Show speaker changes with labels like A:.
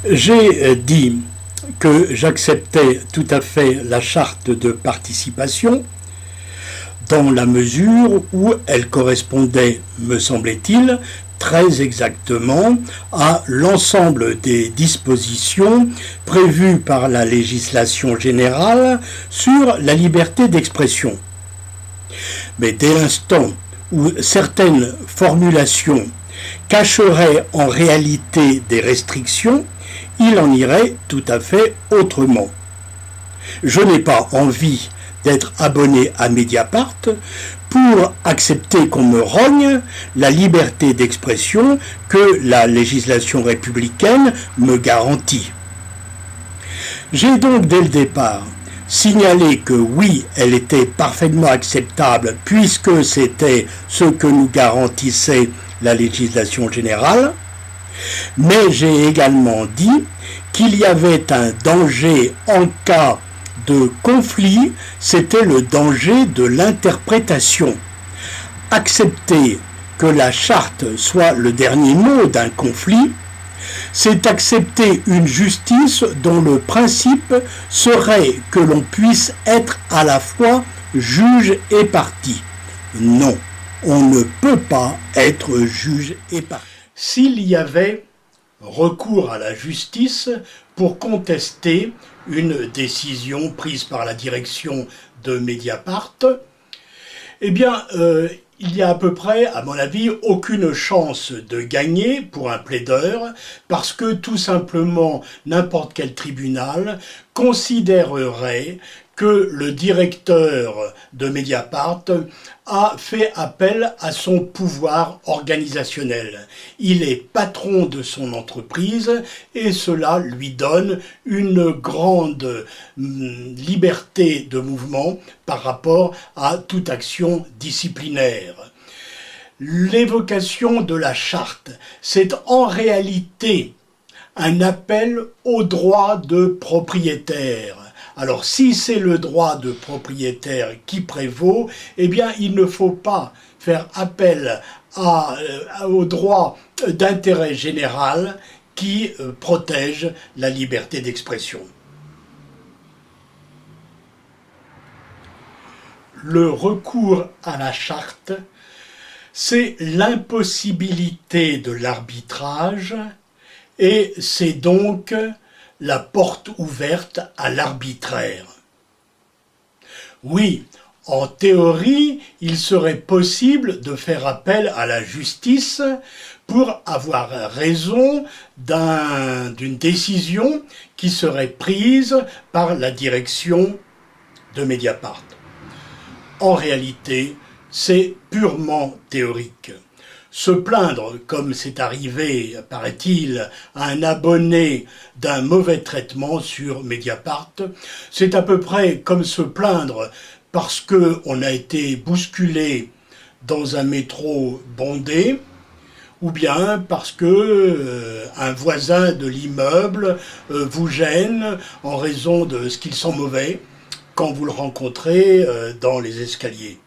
A: J'ai dit que j'acceptais tout à fait la charte de participation dans la mesure où elle correspondait, me semblait-il, très exactement à l'ensemble des dispositions prévues par la législation générale sur la liberté d'expression. Mais dès l'instant où certaines formulations cacheraient en réalité des restrictions, il en irait tout à fait autrement. Je n'ai pas envie d'être abonné à Mediapart pour accepter qu'on me rogne la liberté d'expression que la législation républicaine me garantit. J'ai donc dès le départ signalé que oui, elle était parfaitement acceptable puisque c'était ce que nous garantissait la législation générale, mais j'ai également dit qu'il y avait un danger en cas de conflit, c'était le danger de l'interprétation. Accepter que la charte soit le dernier mot d'un conflit, c'est accepter une justice dont le principe serait que l'on puisse être à la fois juge et partie. Non, on ne peut pas être juge et partie. S'il y avait recours à la justice pour contester une décision prise par la direction de Mediapart, eh bien, il y a à peu près, à mon avis, aucune chance de gagner pour un plaideur, parce que tout simplement n'importe quel tribunal considérerait que le directeur de Mediapart a fait appel à son pouvoir organisationnel. Il est patron de son entreprise et cela lui donne une grande liberté de mouvement par rapport à toute action disciplinaire. L'évocation de la charte, c'est en réalité un appel au droit de propriétaire. Alors, si c'est le droit de propriétaire qui prévaut, eh bien, il ne faut pas faire appel au droit d'intérêt général qui protège la liberté d'expression. Le recours à la charte, c'est l'impossibilité de l'arbitrage et c'est donc la porte ouverte à l'arbitraire. Oui, en théorie, il serait possible de faire appel à la justice pour avoir raison d'une décision qui serait prise par la direction de Mediapart. En réalité, c'est purement théorique. Se plaindre, comme c'est arrivé, paraît-il, à un abonné d'un mauvais traitement sur Mediapart, c'est à peu près comme se plaindre parce qu'on a été bousculé dans un métro bondé, ou bien parce que un voisin de l'immeuble vous gêne en raison de ce qu'il sent mauvais quand vous le rencontrez dans les escaliers.